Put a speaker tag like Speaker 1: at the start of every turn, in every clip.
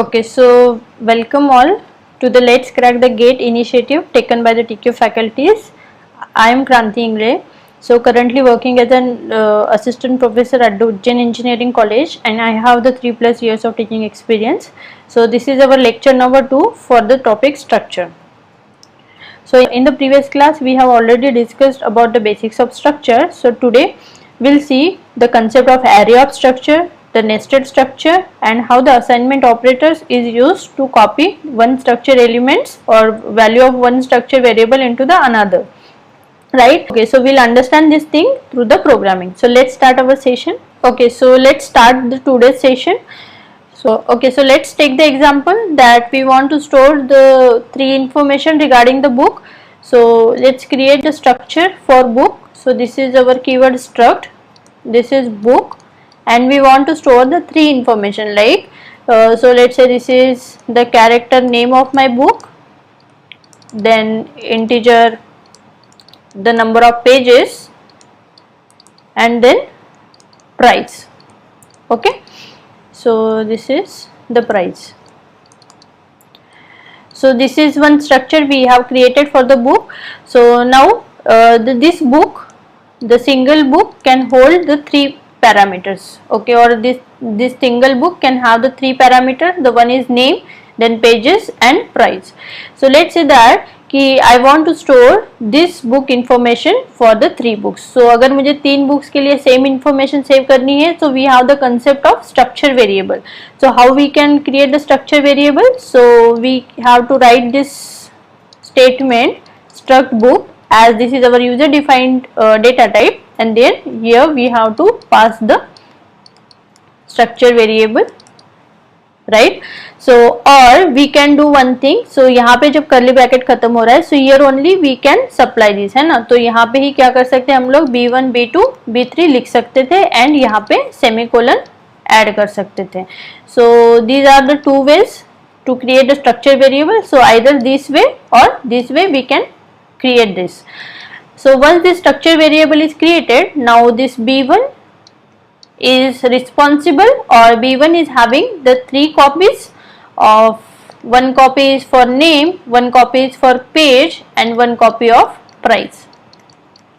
Speaker 1: Okay, so welcome all to the Let's Crack the Gate initiative taken by the TQ faculties. I am Kranti Ingre. So currently working as an assistant professor at the Ujjain Engineering College, and I have the 3+ years of teaching experience. So this is our lecture number 2 for the topic structure. So in the previous class we have already discussed about the basics of structure. So today we will see the concept of array of structure, the nested structure, and how the assignment operators is used to copy one structure elements or value of one structure variable into the another, right? Okay, so we'll understand this thing through the programming. So let's start our session. Okay, so let's start the today's session. So let's take the example that we want to store the 3 information regarding the book. So let's create the structure for book. So this is our keyword struct, this is book, and we want to store the 3 information like so let's say this is the character name of my book, then integer the number of pages, and then price. Okay, so this is the price. So this is one structure we have created for the book. So now this book, the single book can hold the 3 parameters, okay, or this single book can have the 3 parameters. The one is name, then pages, and price. So let's say that कि I want to store this book information for the 3 books. So अगर मुझे 3 books के लिए same information save करनी है, so we have the concept of structure variable. So how we can create the structure variable? So we have to write this statement struct book as this is our user defined data type, and then here we have to pass the structure variable, right? So or we can do one thing. So यहाँ पे जब curly bracket खत्म हो रहा है, so here only we can supply this, है ना? तो यहाँ पे ही क्या कर सकते हैं हम लोग B1, B2, B3 लिख सकते थे, and यहाँ पे semicolon add कर सकते थे. So these are the 2 ways to create the structure variable. So either this way or this way we can create this. So once this structure variable is created, now this B1 is responsible, or B1 is having the 3 copies of, 1 copy is for name, 1 copy is for page, and 1 copy of price.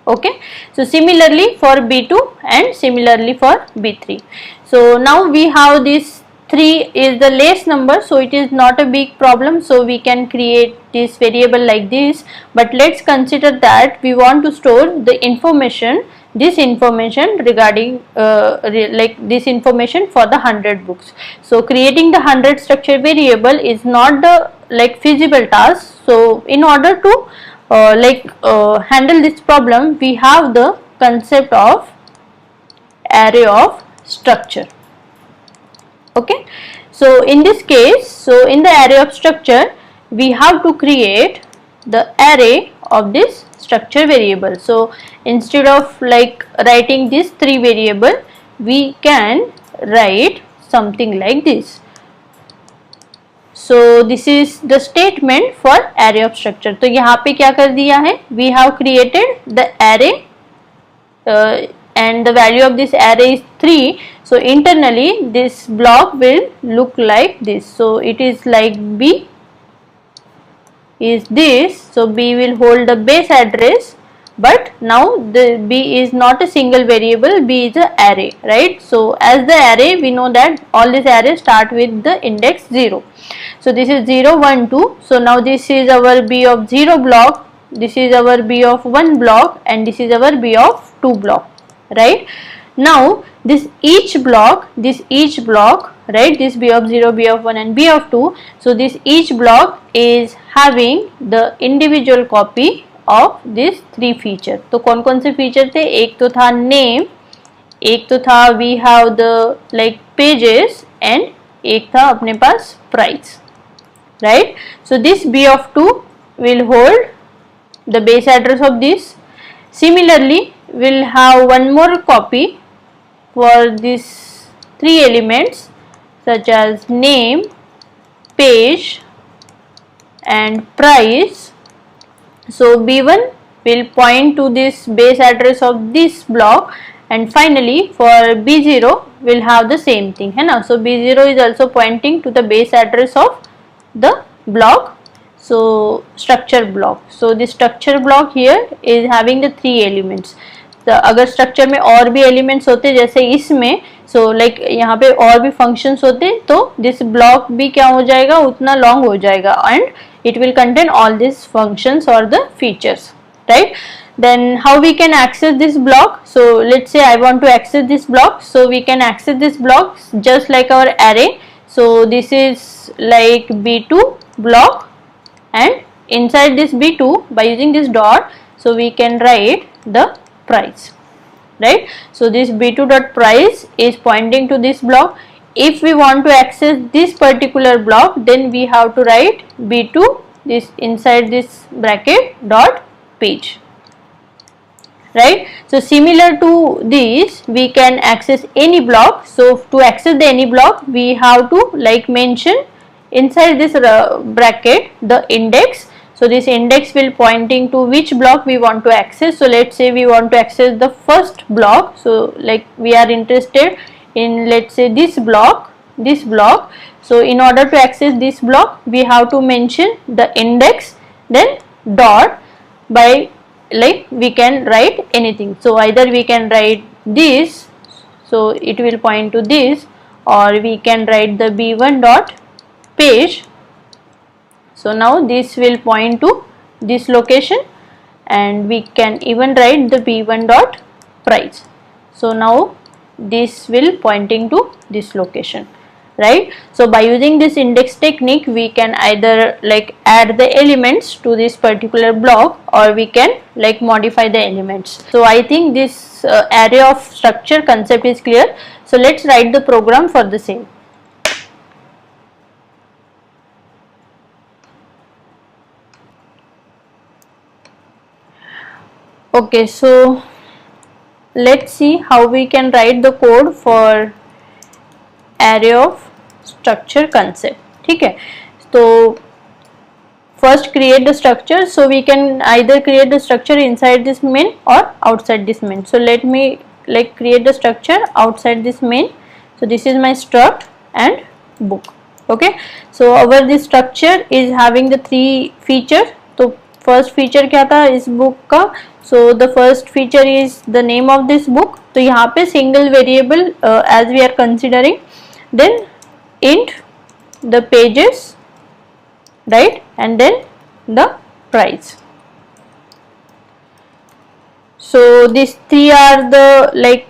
Speaker 1: Okay, so similarly for B2 and similarly for B3. So now we have this 3 is the less number, so it is not a big problem, so we can create this variable like this. But let's consider that we want to store the information, this information regarding like this information for the 100 books. So creating the 100 structure variable is not the like feasible task. So in order to handle this problem, we have the concept of array of structure. Okay, so in this case, so in the array of structure we have to create the array of this structure variable. So instead of like writing this 3 variable, we can write something like this. So this is the statement for array of structure. तो यहाँ पे क्या कर दिया है, we have created the array and the value of this array is 3. So internally this block will look like this. So it is like B is this. So B will hold the base address, but now the B is not a single variable, B is an array, right? So as the array, we know that all these arrays start with the index 0. So this is 0, 1, 2. So now this is our B of 0 block, this is our B of 1 block, and this is our B of 2 block, right? Now this each block, right, this B of 0, B of 1 and B of 2, so this each block is having the individual copy of this 3 feature. तो कौन कौन से feature थे? एक तो था name, एक तो था we have the like pages, and एक था अपने पास price, right? So this B of 2 will hold the base address of this. Similarly, we'll have one more copy for these 3 elements such as name, page, and price. So B1 will point to this base address of this block, and finally for B0 we'll have the same thing है ना. So B0 is also pointing to the base address of the block, so structure block. So the structure block here is having the 3 elements. तो अगर structure में और भी elements होते जैसे इसमें, सो लाइक यहाँ पे और भी फंक्शंस होते तो दिस ब्लॉक भी क्या हो जाएगा, उतना लॉन्ग हो जाएगा and it will contain all these functions or the features, right? Then how we can access this block? So let's say I want to access this block, so we can access this block just like our array. So this is like B2 block, and inside this B2 by using this dot, so we can write the price, right? So this B2 dot price is pointing to this block. If we want to access this particular block, then we have to write B2 this inside this bracket dot page, right? So similar to this we can access any block. So to access the any block we have to like mention inside this bracket the index. So this index will pointing to which block we want to access. So let's say we want to access the first block, so like we are interested in let's say this block. So in order to access this block we have to mention the index then dot, by like we can write anything. So either we can write this, so it will point to this, or we can write the B1 dot page. So now this will point to this location, and we can even write the B1 dot price. So now this will pointing to this location, right? So by using this index technique we can either like add the elements to this particular block, or we can like modify the elements. So I think this array of structure concept is clear. So let's write the program for the same. Okay, so let's see how we can write the code for array of structure concept. ठीक है, तो first create the structure. So we can either create the structure inside this main or outside this main. So let me like create the structure outside this main. So this is my struct and book. Okay, so our this structure is having the 3 features. तो first feature क्या था इस book का? So the first feature is the name of this book. तो यहाँ पे single variable as we are considering, then int the pages, right, and then the price. So these 3 are the like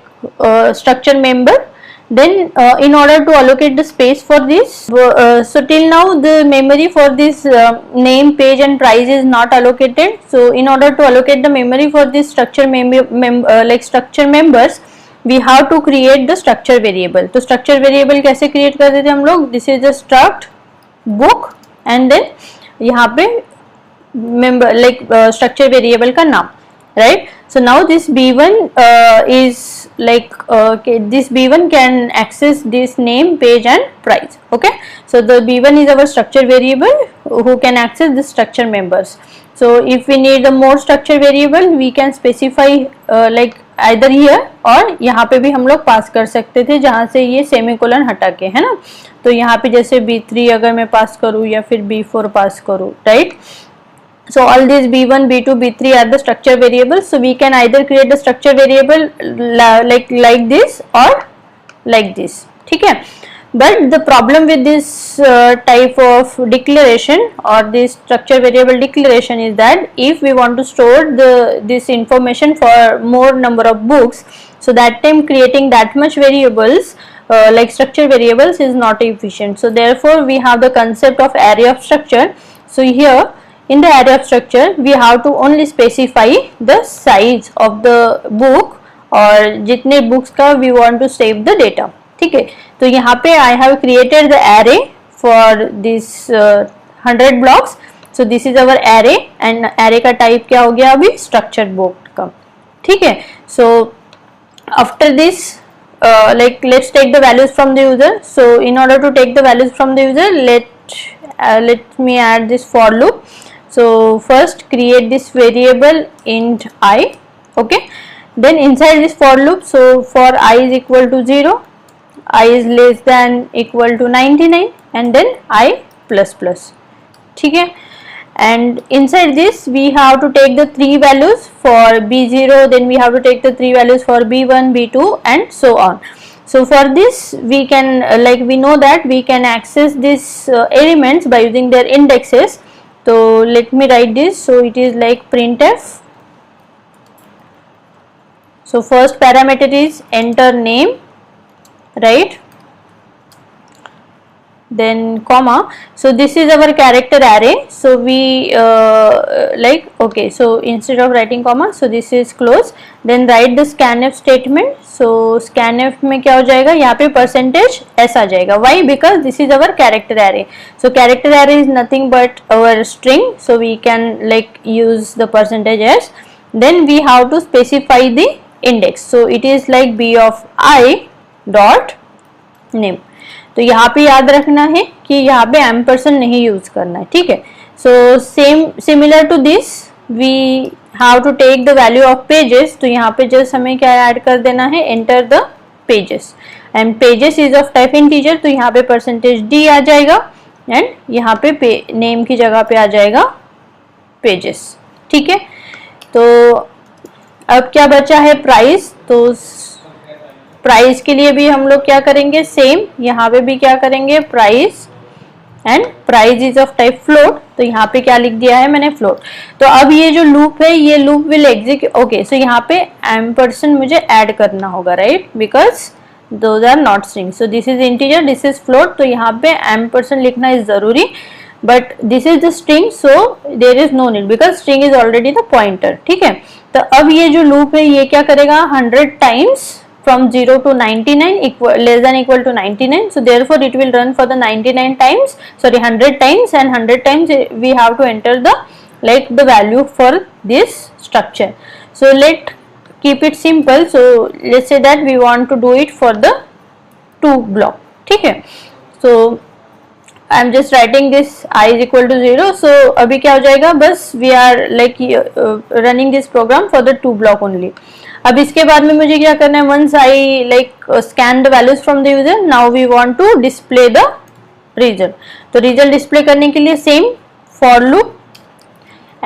Speaker 1: structure member. Then in order to allocate the space for this, so till now the memory for this name, page and price is not allocated. So in order to allocate the memory for this structure like structure members, we have to create the structure variable. तो structure variable कैसे create करते थे हम लोग? This is the struct book and then यहाँ पे member like structure variable का नाम, right? So now this B1 is like okay, this B1 can access this name, page and price. Okay, so the B1 is our structure variable who can access the structure members. So if we need a more structure variable we can specify like either here और यहाँ पे भी हम लोग पास कर सकते थे जहाँ से ये सेमीकोलन हटा के, है ना? तो यहाँ पे जैसे B3 अगर मैं पास करूँ या फिर B4 पास करूँ, right? So all these B1, B2, B3 are the structure variables. So we can either create the structure variable like this or like this. ठीक है? But the problem with this type of declaration or this structure variable declaration is that if we want to store this information for more number of books, so that time creating that much variables like structure variables is not efficient. So therefore we have the concept of array of structure. So here in the array of structure we have to only specify the size of the book और जितने books का we want to save the data. ठीक है, तो यहाँ पे I have created the array for this 100 blocks. So this is our array and array का type क्या हो गया अभी? structure book का. ठीक है, so after this like let's take the values from the user. So in order to take the values from the user, let me add this for loop. So first create this variable int I. Okay, Then inside this for loop, so for I is equal to 0, I is less than equal to 99 and then I plus plus. ठीक है, and inside this we have to take the three values for B0, then we have to take the three values for B1, B2 and so on. So for this we can like we know that we can access these elements by using their indexes. So let me write this. So it is like printf. So first parameter is enter name, right? Then comma. So this is our character array. So we like okay. So instead of writing comma, so this is close. Then write the scanf statement. So scanf में क्या हो जाएगा? यहाँ पे percentage s आ जाएगा. Why? Because this is our character array. So character array is nothing but our string. So we can like use the percentage s. Then we have to specify the index. So it is like b of I dot name. तो यहाँ पे याद रखना है कि यहाँ पे ampersand नहीं यूज करना है, ठीक है. So same similar to this we have to take the value of pages. तो यहाँ पे जस्ट हमें क्या ऐड कर देना है, enter the pages and pages is of type integer. तो यहाँ पे परसेंटेज डी आ जाएगा एंड यहाँ पे नेम की जगह पे आ जाएगा पेजेस, ठीक है. तो अब क्या बचा है, प्राइस. तो प्राइस के लिए भी हम लोग क्या करेंगे, सेम यहाँ पे भी क्या करेंगे, price and price is of type float. तो यहाँ पे क्या लिख दिया है मैंने, फ्लोट. तो अब ये जो लूप है ये loop will execute. Okay, so यहाँ पे एम्परसेंड मुझे ऐड करना होगा, right, because those are not string. So this is integer, this is float. तो यहाँ पे एम्परसेंड लिखना इज जरूरी, but this is the string, so there is no need because string is already the pointer, ठीक है. तो अब ये जो लूप है ये क्या करेगा, 100 times from 0 to 99 equal less than equal to 99. So therefore it will run for the 99 times, sorry 100 times, and 100 times we have to enter the like the value for this structure. So let keep it simple. So let's say that we want to do it for the 2 block, ठीक है. So I am just writing this I is equal to 0. So अभी क्या हो जाएगा, बस we are like running this program for the 2 block only. अब इसके बाद में मुझे क्या करना है, once I like scan the values from the user, now we want to display the result. तो result display करने के लिए same for loop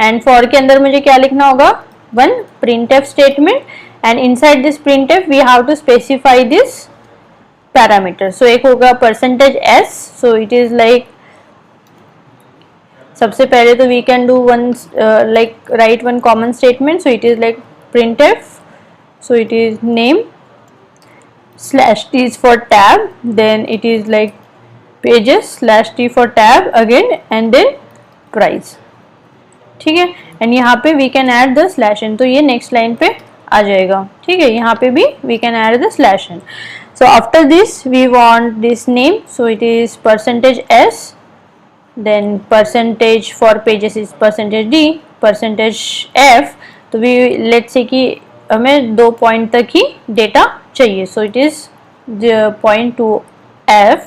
Speaker 1: and for के अंदर मुझे क्या लिखना होगा, one printf statement and inside this printf we have to specify this parameter. So एक होगा percentage s. So it is like सबसे पहले तो we can do one like write one common statement. So it is like printf. So it is name slash t is for tab, then it is like pages slash t for tab again and then price, ठीक है. And यहाँ पे we can add the slash n. तो ये next line पे आ जाएगा, ठीक है. यहाँ पे भी we can add the slash n. So after this we want this name. So it is percentage s, then percentage for pages is percentage d, percentage f. तो we let's say कि हमें 2 पॉइंट तक ही data चाहिए. सो it is 0.2f.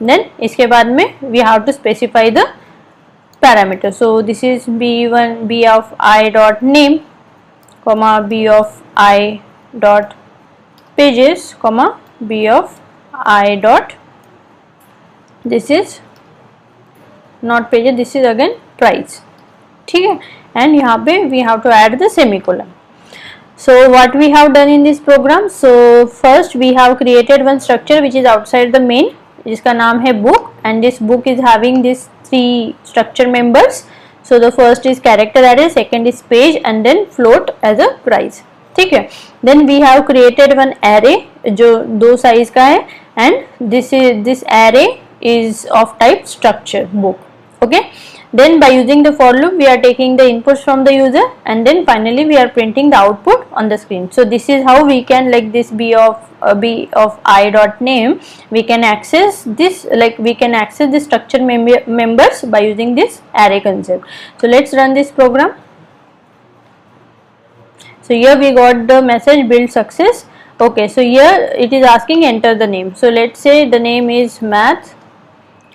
Speaker 1: Then इसके बाद में we have to specify the parameter. So this is b1 b of i dot name, comma b of i dot pages, comma b of i dot this is not pages, this is again price, ठीक है. And यहाँ पे we have to add the semicolon. So what we have done in this program, so first we have created one structure which is outside the main, जिसका नाम है book, and this book is having these 3 structure members. So the first is character array, second is page and then float as a price, ठीक है. Then we have created one array जो 2 size का है and this array is of type structure book, okay. Then by using the for loop we are taking the inputs from the user and then finally we are printing the output on the screen. So this is how we can like this b of I dot name, we can access this, like we can access the structure members by using this array concept. So let's run this program. So here we got the message build success. Okay, so here it is asking enter the name. So let's say the name is math,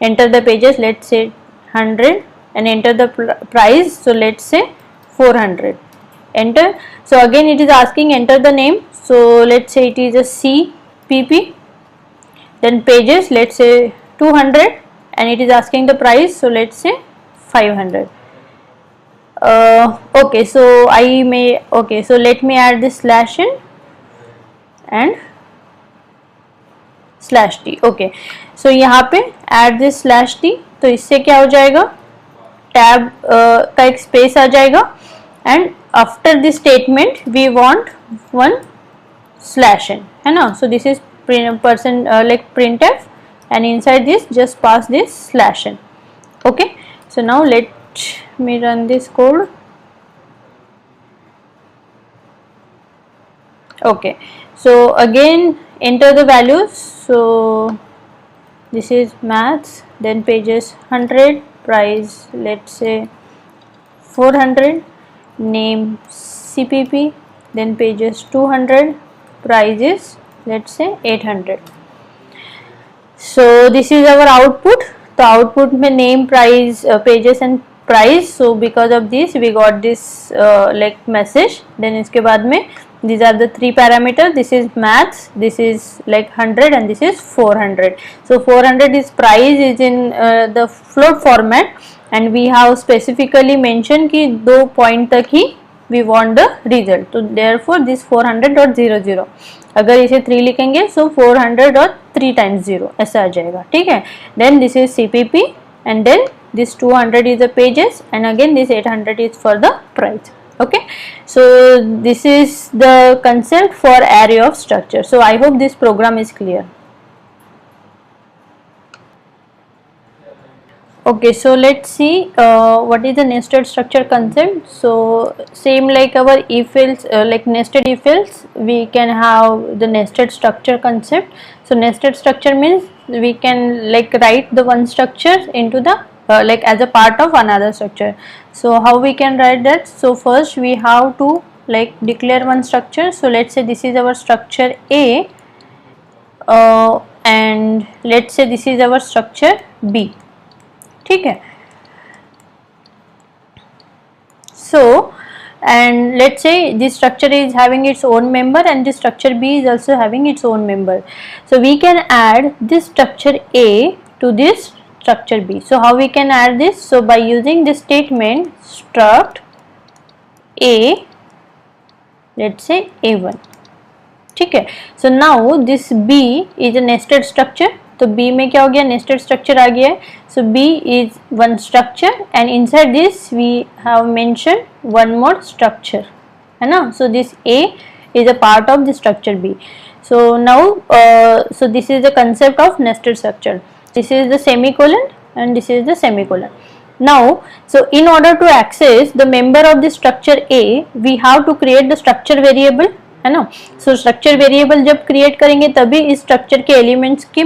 Speaker 1: enter the pages, let's say 100 and enter the price. So let's say 400, enter. So again it is asking enter the name, so let's say it is a CPP. Then pages, let's say 200, and it is asking the price, so let's say 500. Okay, so I may, okay, so let me add this slash in and slash T. Okay, so यहाँ पे add this slash T, तो इससे क्या हो जाएगा, tab का एक space आ जाएगा, and after this statement we want one slash n, है ना. So this is person like print f, and inside this just pass this slash n. Okay, so now let me run this code. Okay, so again enter the values. So this is maths, then pages 100, price let's say 400, name CPP, then pages 200, price is let's say 800. So this is our output. तो output में name, price, pages and price. So because of this we got this like message. Then इसके बाद में these are the three parameters. This is maths, this is like 100, and this is 400. So 400 is price is in the float format, and we have specifically mentioned कि 2 point तक ही we want the result. तो therefore this 400.00, अगर इसे 3 लिखेंगे so 400.3 times 0 ऐसा आ जाएगा. ठीक है. Then this is CPP, and then this 200 is the pages, and again this 800 is for the price. Okay, so this is the concept for array of structure. So I hope this program is clear. Okay, so let's see what is the nested structure concept. So same like our if else, like nested if else, we can have the nested structure concept. So nested structure means we can like write the one structure into the like as a part of another structure. So how we can write that? So first we have to like declare one structure. So let's say this is our structure A, and let's say this is our structure B. ठीक है. So and let's say this structure is having its own member, and this structure B is also having its own member. So we can add this structure A to this structure B. So how we can add this? So by using this statement struct A, let's say A1. ठीक है. So now this B is a nested structure. तो B में क्या हो गया, nested structure आ गया है. So B is one structure, and inside this we have mentioned one more structure, है ना. So this A is a part of the structure B. So now so this is the concept of nested structure. This is the semicolon and this is the semicolon. Now so in order to access the member of the structure A, we have to create the structure variable, है ना. So structure variable जब create करेंगे तभी इस structure के elements की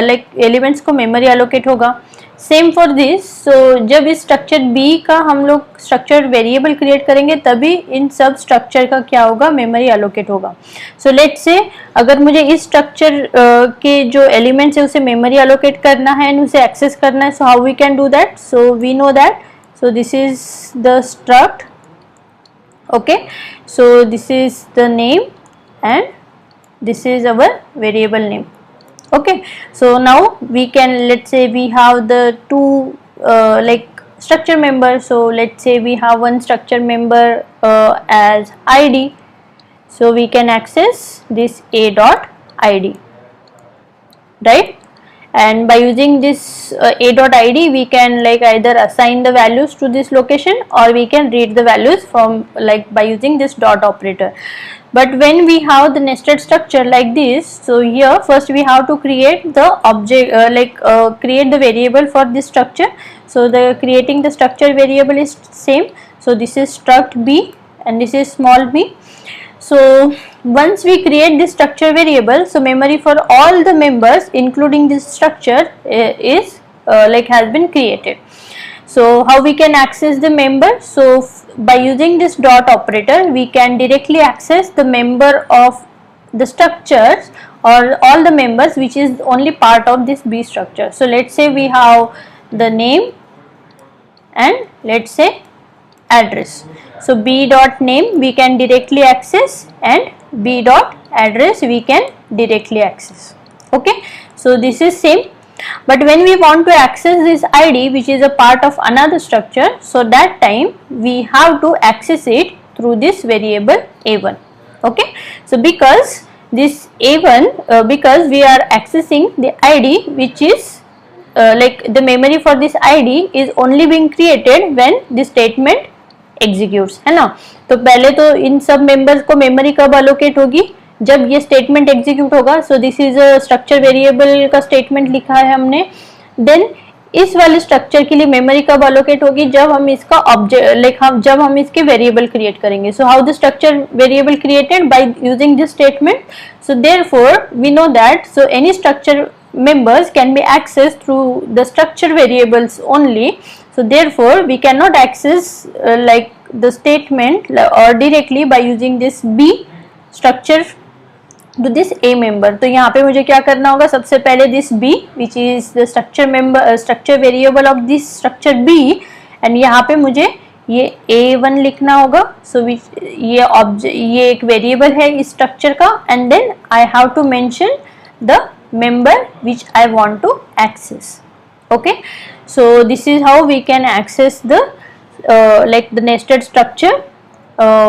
Speaker 1: like elements को memory allocate होगा. Same for this. सो जब इस स्ट्रक्चर B का हम लोग स्ट्रक्चर वेरिएबल क्रिएट करेंगे तभी इन सब स्ट्रक्चर का क्या होगा, मेमोरी एलोकेट होगा. सो लेट्स से अगर मुझे इस स्ट्रक्चर के जो एलिमेंट्स है उसे मेमोरी एलोकेट करना है एंड उसे एक्सेस करना है. So how we can do that? So we know that. So this is the struct. Okay, so this is the name and this is our variable name. Okay, so now we can, let's say we have the two like structure members. So let's say we have one structure member as id. So we can access this a dot id, right? And by using this a dot id we can like either assign the values to this location or we can read the values from like by using this dot operator. But when we have the nested structure like this, so here first we have to create the object create the variable for this structure. So the creating the structure variable is same. So this is struct b and this is small b. So once we create this structure variable, so memory for all the members including this structure is like has been created. So how we can access the member? So by using this dot operator we can directly access the member of the structures or all the members which is only part of this B structure. So let's say we have the name and let's say address. So b dot name we can directly access and b dot address we can directly access. Okay, so this is same. But when we want to access this id which is a part of another structure, so that time we have to access it through this variable a1. Okay, so because this a1 because we are accessing the id which is like the memory for this id is only being created when this statement executes, है ना. तो पहले तो इन सब members को memory कब allocate होगी, जब ये स्टेटमेंट एग्जीक्यूट होगा. So this is a structure variable का स्टेटमेंट लिखा है हमने. देन इस वाले स्ट्रक्चर के लिए मेमोरी कब अलोकेट होगी, जब हम इसका ऑब्जेक्ट लाइक जब हम इसके वेरिएबल क्रिएट करेंगे. So how the structure variable created by using this statement. So therefore we know that so any structure members can be accessed through the structure variables only. So therefore we cannot access like the statement or directly by using this b structure to this a member. तो यहाँ पे मुझे क्या करना होगा, सबसे पहले this b which is the structure member structure variable of this structure b and यहाँ पे मुझे ये a1 लिखना होगा. So ये एक वेरिएबल है इस स्ट्रक्चर का and then I have to mention the member which I want to access. Okay, so this is how we can access the like the nested structure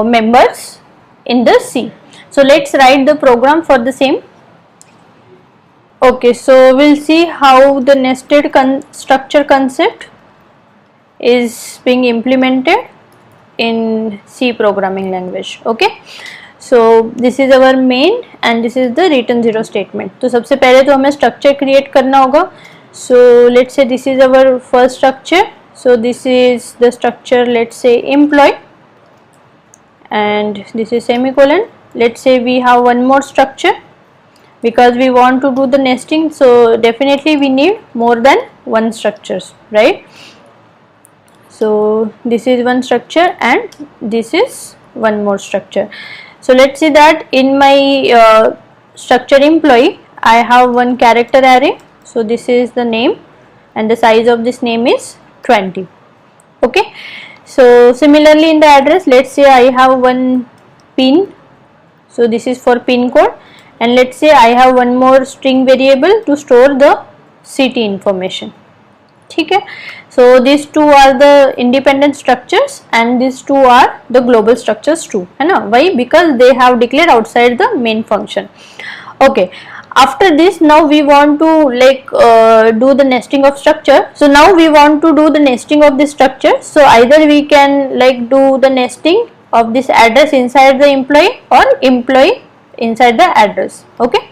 Speaker 1: members in the C. So let's write the program for the same. Okay, so we'll see how the nested structure concept is being implemented in C programming language. Okay, so this is our main and this is the return 0 statement. तो सबसे पहले तो हमें structure create करना होगा. So let's say this is our first structure. So this is the structure, let's say employee, and this is semicolon. Let's say we have one more structure because we want to do the nesting. So definitely we need more than one structures, right? So this is one structure and this is one more structure. So let's see that in my structure employee I have one character array. So this is the name and the size of this name is 20. Okay, so similarly in the address, let's say I have one pin. So this is for pin code and let's say I have one more string variable to store the city information. ठीक है, so these two are the independent structures and these two are the global structures too, है ना. Why? Because they have declared outside the main function. Okay, after this now we want to like do the nesting of structure. So now we want to do the nesting of this structure. So either we can like do the nesting of this address inside the employee or employee inside the address. Okay,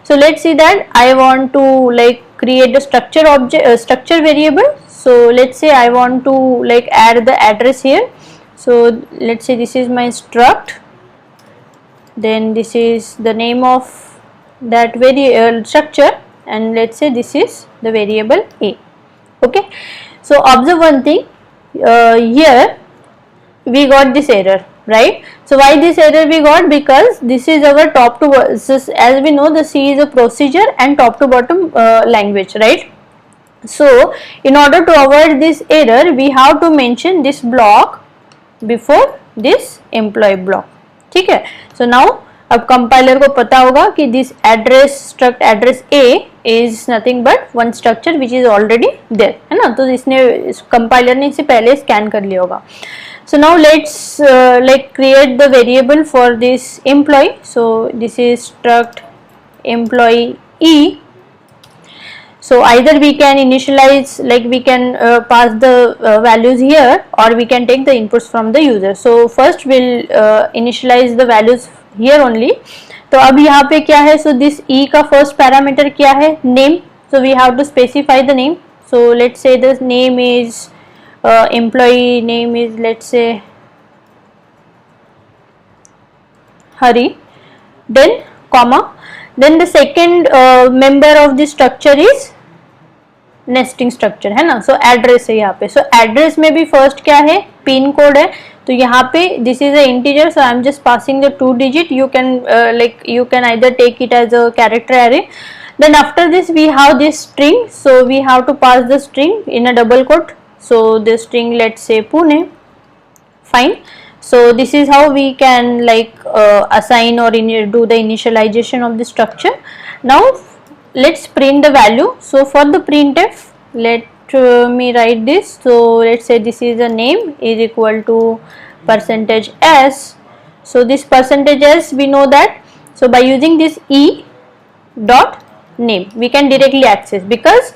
Speaker 1: so let's see that I want to like create the structure object structure variable. So let's say I want to like add the address here. So let's say this is my struct, then this is the name of that structure and let's say this is the variable a. Okay, so observe one thing, here we got this error, right? So why this error we got? Because this is our top to as we know the C is a procedure and top to bottom language, right? So in order to avoid this error we have to mention this block before this employee block. ठीक है, so now अब compiler को पता होगा कि this address struct address a is nothing but one structure which is already there, है ना. तो इसने कंपाइलर ने इसे पहले स्कैन कर लिया होगा. So now let's like create the variable for this employee. So this is struct employee e. So either we can initialize like we can pass the values here or we can take the inputs from the user. So first we'll initialize the values here only. तो अब यहाँ पे क्या है, so this e का first parameter क्या है, name. So we have to specify the name. So let's say the name is employee name is let's say Hari, then comma, then the second member of the structure is nesting structure, है ना. So address है यहाँ पे. So address में भी first क्या है, pin code है. तो यहाँ पे this is a integer, so I am just passing the 2 digit. You can like you can either take it as a character array. Then after this we have this string, so we have to pass the string in a double quote. So the string let's say Pune fine. So this is how we can like assign or do the initialization of the structure. Now let's print the value. So for the printf, let me write this. So let's say this is a name is equal to percentage s. So this percentage s, we know that, so by using this e dot name we can directly access, because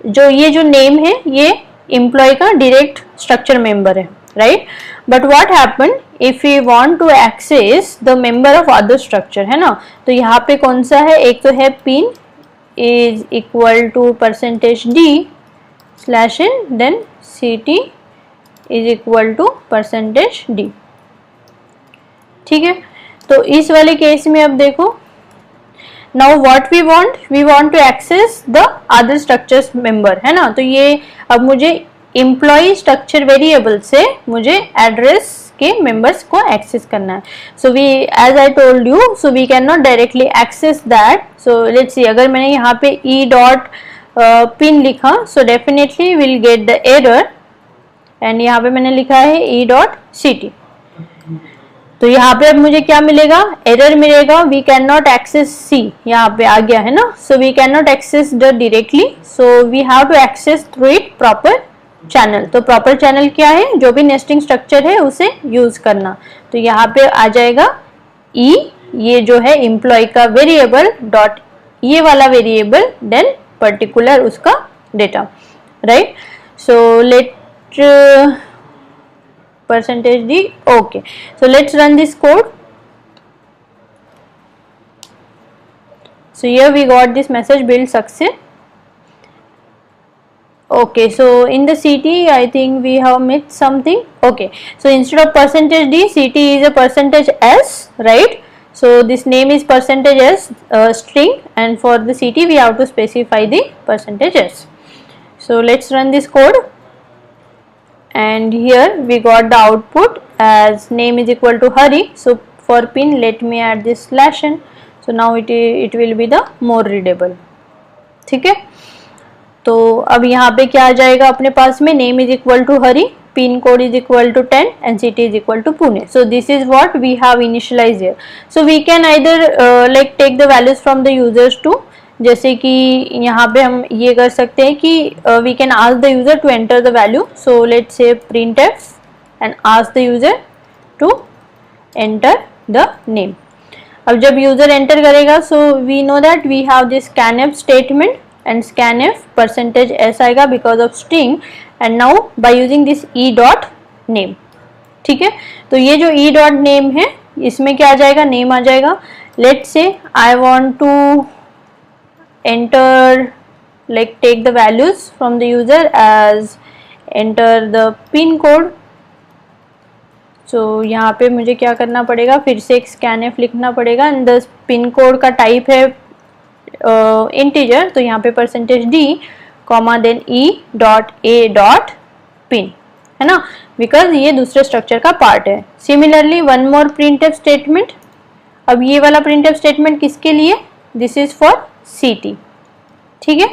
Speaker 1: जो ये जो name है ये employee का direct structure member है, right. But what happen if we want to access the member of other structure, है ना. तो यहाँ पे कौन सा है, एक तो है pin is equal to percentage d slash in, then c t is equal to percentage d. ठीक है. तो इस वाले केस में अब देखो, now what we want to access the other structures member, है ना. तो ये अब मुझे employee structure variable से मुझे address के members को access करना है. so we, as I told you, so we cannot directly access that. so let's see, अगर मैंने यहाँ पे e dot pin लिखा, so definitely will get the error, and यहाँ पे मैंने लिखा है e dot ct. तो यहाँ पे अब मुझे क्या मिलेगा, एरर मिलेगा, we can not access c, यहाँ पे आ गया है ना. So we can not access the directly, so we have to access through it proper channel. तो प्रॉपर चैनल क्या है, जो भी नेस्टिंग स्ट्रक्चर है उसे यूज करना. तो यहाँ पे आ जाएगा ई, ये जो है एम्प्लॉय का वेरिएबल डॉट ये वाला वेरिएबल, देन पर्टिकुलर उसका data, right. So let percentage d. okay, so let's run this code. so here we got this message, build success. okay, so in the ct I think we have missed something. okay, so instead of percentage d, ct is a percentage s, right. so this name is percentage s string, and for the ct we have to specify the percentage s. so let's run this code, and here we got the output as name is equal to Hari. so for pin, let me add this slash n. so now it will be the more readable. ठीक है. तो अब यहाँ पे क्या आ जाएगा अपने पास में, name is equal to Hari, pin code is equal to 10 and city is equal to Pune. so this is what we have initialized here. so we can either like take the values from the users too. जैसे कि यहाँ पे हम ये कर सकते हैं कि we can ask the user to enter the value. So let's say printf and ask the user to enter the name. अब जब यूजर एंटर करेगा, so we know that we have this scanf statement, and scanf percentage s आएगा because of string, and now by using this e dot name. ठीक है. तो ये जो e dot name है, इसमें क्या आ जाएगा, नेम आ जाएगा. Let's say I want to enter, like take the values from the user as enter the pin code. so यहाँ पे मुझे क्या करना पड़ेगा, फिर से एक scanf लिखना पड़ेगा, एंड द पिन कोड का टाइप है इंटीजर. तो यहाँ पे percentage d comma then e dot a dot pin, है ना, बिकॉज ये दूसरे स्ट्रक्चर का पार्ट है. Similarly one more printf statement. अब ये वाला printf स्टेटमेंट किसके लिए, दिस इज फॉर ct. ठीक है.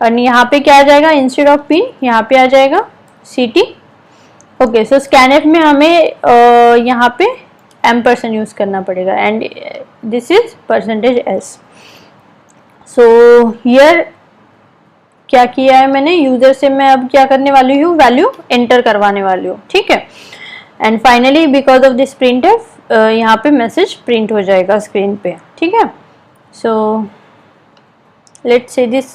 Speaker 1: और यहाँ पे क्या आ जाएगा, इंस्टेड ऑफ पिन यहाँ पे आ जाएगा ct. ओके, सो scanf में हमें यहाँ पे एम्परसेंड यूज करना पड़ेगा, and this is percentage s. So here क्या किया है मैंने, यूजर से मैं अब क्या करने वाली हूँ, वैल्यू एंटर करवाने वाली हूँ. ठीक है. And finally because of this printf यहाँ पे मैसेज प्रिंट हो जाएगा स्क्रीन पे. ठीक है. सो let's say this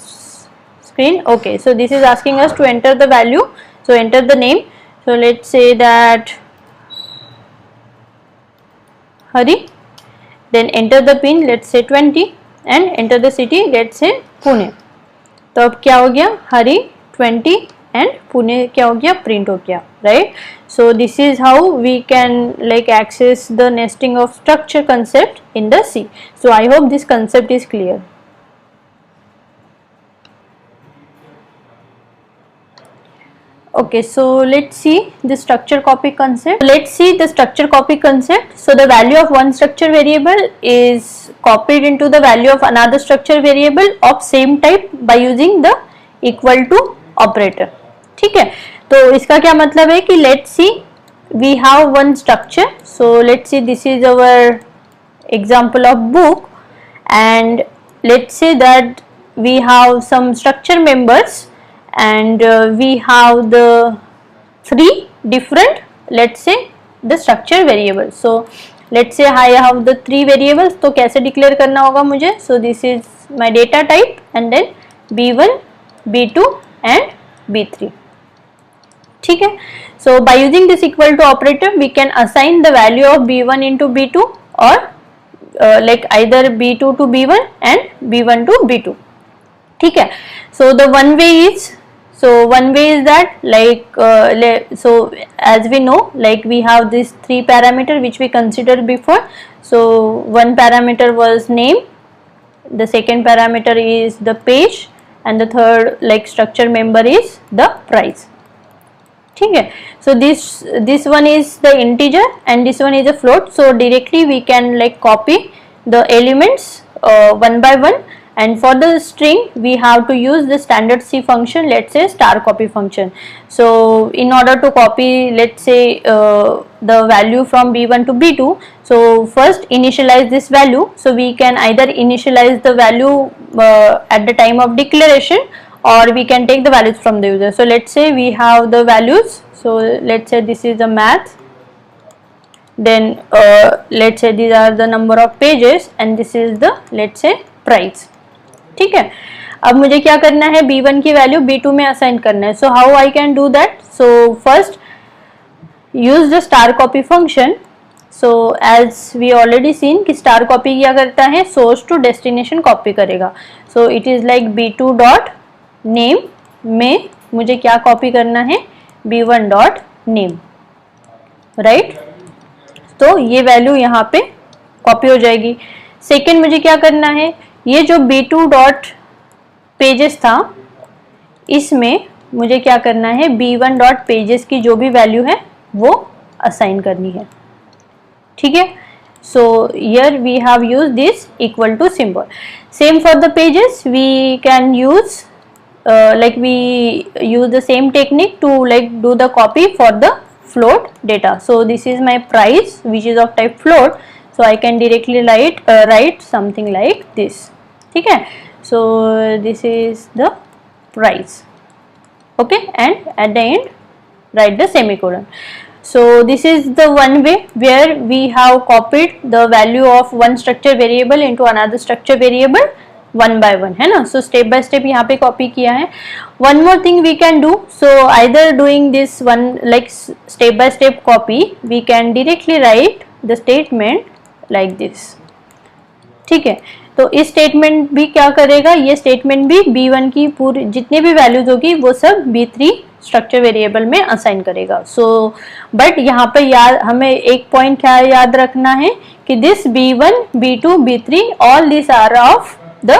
Speaker 1: screen. okay, so this is asking us to enter the value, so enter the name. so let's say that Hari, then enter the pin, let's say 20, and enter the city, let's say Pune. तो अब क्या हो गया, Hari 20 and Pune क्या हो गया, print हो गया, right. so this is how we can like access the nesting of structure concept in the C. so I hope this concept is clear. Okay, so let's see the structure copy concept. Let's see the structure copy concept. So the value of one structure variable is copied into the value of another structure variable of same type by using the equal to operator. ठीक है. तो इसका क्या मतलब है कि let's see we have one structure. So let's see, this is our example of book, and let's say that we have some structure members, and we have the three different, let's say, the structure variables. So let's say I have the three variables, तो कैसे declare करना होगा मुझे? So this is my data type, and then B1, B2 and B3. ठीक है. So by using this equal to operator, we can assign the value of B1 into B2, or like either B2 to B1 and B1 to B2. ठीक है. So the one way is, that like so as we know, like we have these three parameter which we considered before. So one parameter was name, the second parameter is the page, and the third like structure member is the price. ठीक है. So this one is the integer and this one is a float. So directly we can like copy the elements one by one, and for the string we have to use the standard C function, let's say star copy function. So in order to copy, let's say the value from B1 to B2, so first initialize this value. So we can either initialize the value at the time of declaration, or we can take the values from the user. So let's say we have the values. So let's say this is the math, then let's say these are the number of pages, and this is the, let's say, price. ठीक है. अब मुझे क्या करना है, B1 की value B2 में assign करना है. So how I can do that? So first use the star copy function. So as we already seen कि स्टार कॉपी क्या करता है, सोर्स टू डेस्टिनेशन कॉपी करेगा. So it is like B2 dot name में मुझे क्या copy करना है, B1 डॉट नेम, राइट. तो ये वैल्यू यहाँ पे कॉपी हो जाएगी. सेकेंड मुझे क्या करना है, ये जो B2 डॉट पेजेस था, इसमें मुझे क्या करना है, B1 डॉट पेजेस की जो भी वैल्यू है वो असाइन करनी है. ठीक है. So here we have use this equal to symbol. Same for the pages, we can use like we use the same technique to like do the copy for the float data. So this is my price which is of type float, so I can directly write something like this. ठीक है. So this is the price, okay, and at the end write the semicolon. So this is the one way where we have copied the value of one structure variable into another structure variable one by one, है ना. So step by step यहाँ पे copy किया है. One more thing we can do. So either doing this one like step by step copy, we can directly write the statement like this. ठीक है. तो इस स्टेटमेंट भी क्या करेगा, ये स्टेटमेंट भी B1 की पूरी जितने भी वैल्यूज होगी वो सब B3 स्ट्रक्चर वेरिएबल में असाइन करेगा. सो बट यहाँ पे याद, हमें एक पॉइंट क्या याद रखना है कि this B1, B2, B3 all this are of the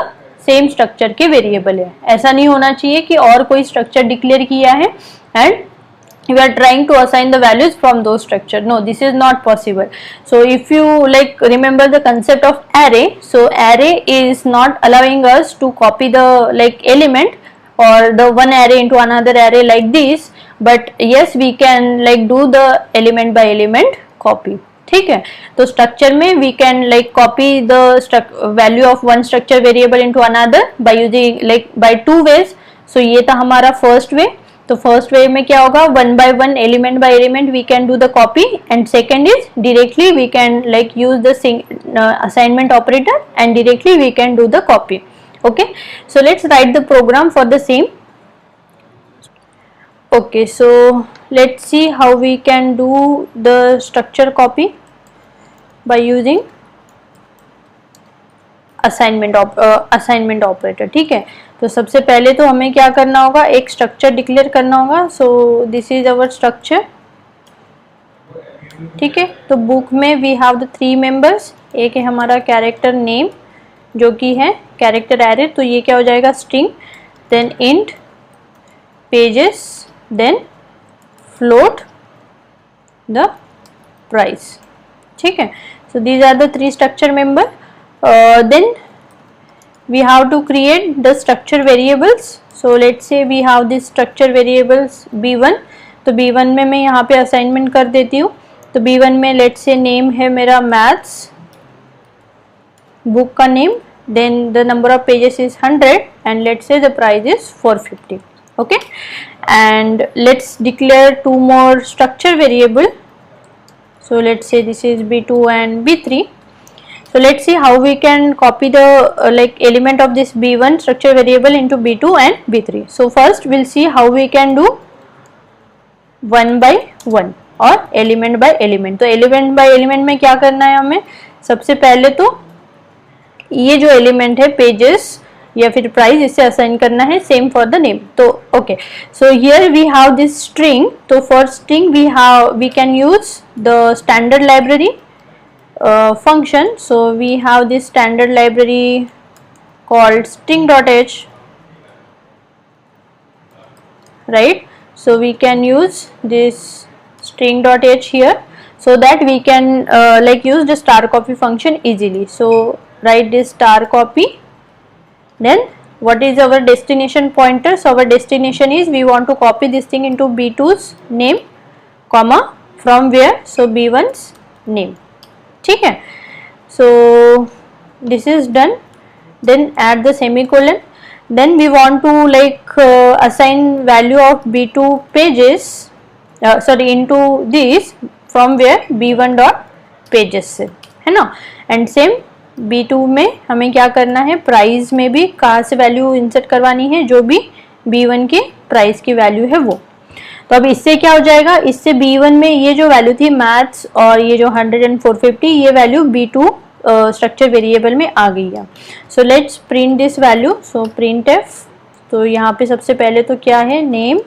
Speaker 1: same structure के वेरिएबल है. ऐसा नहीं होना चाहिए कि और कोई स्ट्रक्चर डिक्लेयर किया है and you are trying to assign the values from those structure. No, this is not possible. So if you like remember the concept of array, so array is not allowing us to copy the like element or the one array into another array like this, but yes we can like do the element by element copy. ठीक है. तो structure में we can like copy the value of one structure variable into another by using like by two ways. So ये था हमारा first way. तो first way में क्या होगा, one by one element by element we can do the copy, and second is directly we can like use the assignment operator and directly we can do the copy. Okay. So let's write the program for the same. Okay, so let's see how we can do the structure copy by using assignment operator. ठीक है. तो सबसे पहले तो हमें क्या करना होगा, एक स्ट्रक्चर डिक्लेयर करना होगा. So this is our structure. ठीक है. तो बुक में we have the three members. एक है हमारा कैरेक्टर नेम जो कि है कैरेक्टर एरे, तो ये क्या हो जाएगा, string, then int pages, then float the price. ठीक है. So these are the three structure member. Then we have to create the structure variables. So let's say we have this structure variables B1. तो B1 में मैं यहाँ पे assignment कर देती हूँ। तो B1 में लेट्स से नेम है मेरा मैथ्स, बुक का name, then the number of pages is 100 and let's say the price is 450. Okay, and let's declare two more structure variable. So let's say this is B2 and B3. So let's see how we can copy the like element of this B1 structure variable into B2 and B3. So first we'll see how we can do one by one और element by element. तो element by element में क्या करना है हमें, सबसे पहले तो ये जो एलिमेंट है पेजेस या फिर प्राइस, इसे असाइन करना है सेम फॉर द नेम. तो okay, so here we have this string. तो for string we can use the standard library function. So we have this standard library called string.h, right? So we can use this string.h here so that we can like use the star copy function easily. So write this star copy, then what is our destination pointer? So our destination is we want to copy this thing into B2's name, comma from where? So B1's name. ठीक है, so this is done. Then add the semicolon. Then we want to like assign value of B2 pages sorry into this from where B1 dot pages से, है ना. And same B2 में हमें क्या करना है, प्राइस में भी कहाँ से वैल्यू इंसर्ट करवानी है, जो भी B1 के प्राइस की वैल्यू है वो. तो अब इससे क्या हो जाएगा, इससे B1 में ये जो वैल्यू थी मैथ्स और ये जो 100 and 450, ये वैल्यू B2 स्ट्रक्चर वेरिएबल में आ गई है. So let's print this value. So print F. तो यहाँ पे सबसे पहले तो क्या है, name.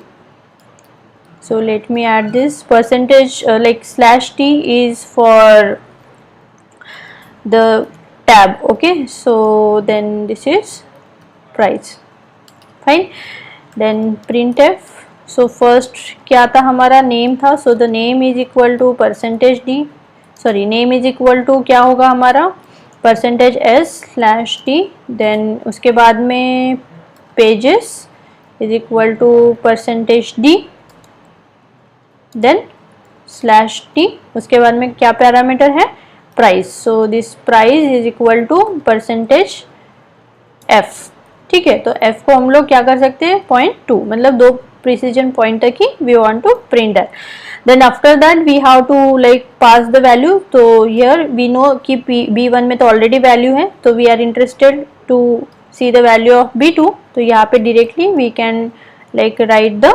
Speaker 1: So let me add this percentage like /t is for the tab. Okay, so then this is price. Fine. Then printf. So first क्या था हमारा, नेम था. so the name is equal to percentage d, sorry name is equal to क्या होगा हमारा, percentage s/t. then उसके बाद में pages is equal to percentage d, then /t. उसके बाद में क्या पैरामीटर है, price. So this price is equal to percentage f. ठीक है, तो f को हम लोग क्या कर सकते हैं, 0.2, मतलब 2 प्रिसीजन पॉइंट तक ही we want to print that. Then after that we have to like pass the value. तो हियर वी नो कि B1 में तो ऑलरेडी वैल्यू है, तो we are interested to see the value of B2. तो यहाँ पे directly we can like write the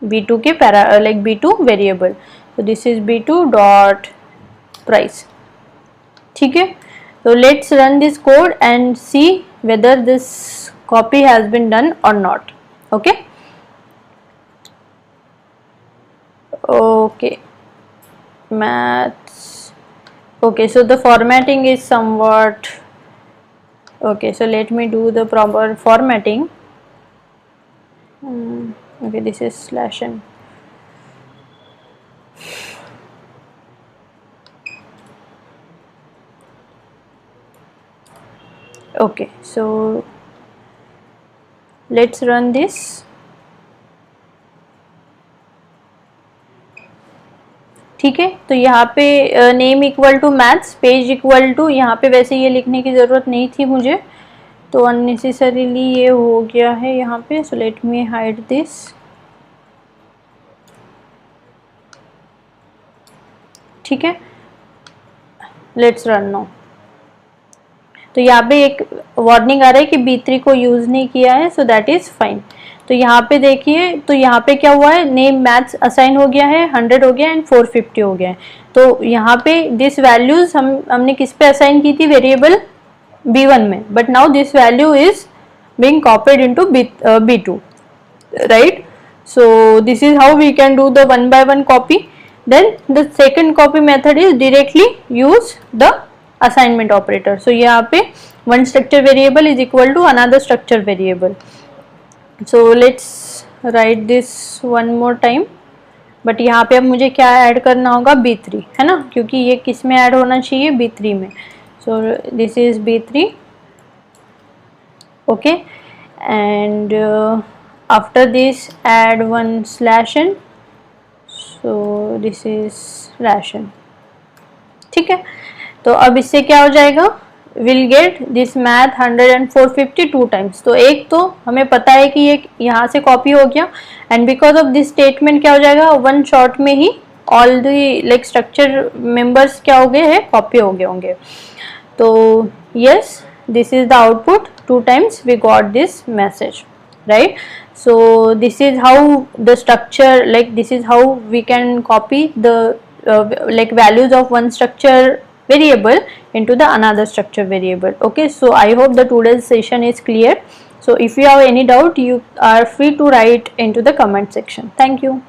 Speaker 1: B2 के लाइक B2 वेरिएबल. तो this is B2 dot price. ठीक है, तो let's run this code and see whether this copy has been done और not. Okay okay, maths. Okay, so the formatting is somewhat okay, so let me do the proper formatting. Okay, this is /n. Okay, so let's run this. ठीक है, तो यहाँ पे name equal to maths, page equal to, यहाँ पे वैसे ये लिखने की ज़रूरत नहीं थी मुझे, तो अननेसेसरीली ये हो गया है यहाँ पे. So let me hide this. ठीक है, लेट्स रन नाउ. तो यहाँ पे एक वार्निंग आ रहा है कि B3 को यूज़ नहीं किया है, सो दैट इज़ फाइन. तो यहाँ पे देखिए, तो यहाँ पे क्या हुआ है, नेम मैथ्स असाइन हो गया है, 100 हो गया एंड 450 हो गया है. तो यहाँ पे दिस वैल्यूज हमने किस पे असाइन की थी, वेरिएबल B1 में, but now this value is being copied into B2, right. So this is how we can do the 1 by 1 copy. Then the second copy method is directly use the assignment operator. So यहाँ पे one structure variable is equal to another structure variable. So let's write this one more time. But यहाँ पे अब मुझे क्या add करना होगा, B3, है ना, क्योंकि ये किस में ऐड होना चाहिए, B3 में. सो this is B3. Okay, and after this add one /n. So this is ration. ठीक है, तो अब इससे क्या हो जाएगा, will get this math 100 and 450 two times. तो एक तो हमें पता है कि ये यहाँ से कॉपी हो गया, and because of this statement क्या हो जाएगा, वन शॉट में ही all the like structure members क्या हो गए हैं, कॉपी हो गए होंगे. तो yes, this is the output, two times we got this message, right? So this is how the structure, like this is how we can copy the like values of one structure variable into the another structure variable. Okay, so I hope the today's session is clear. So if you have any doubt, you are free to write into the comment section. Thank you.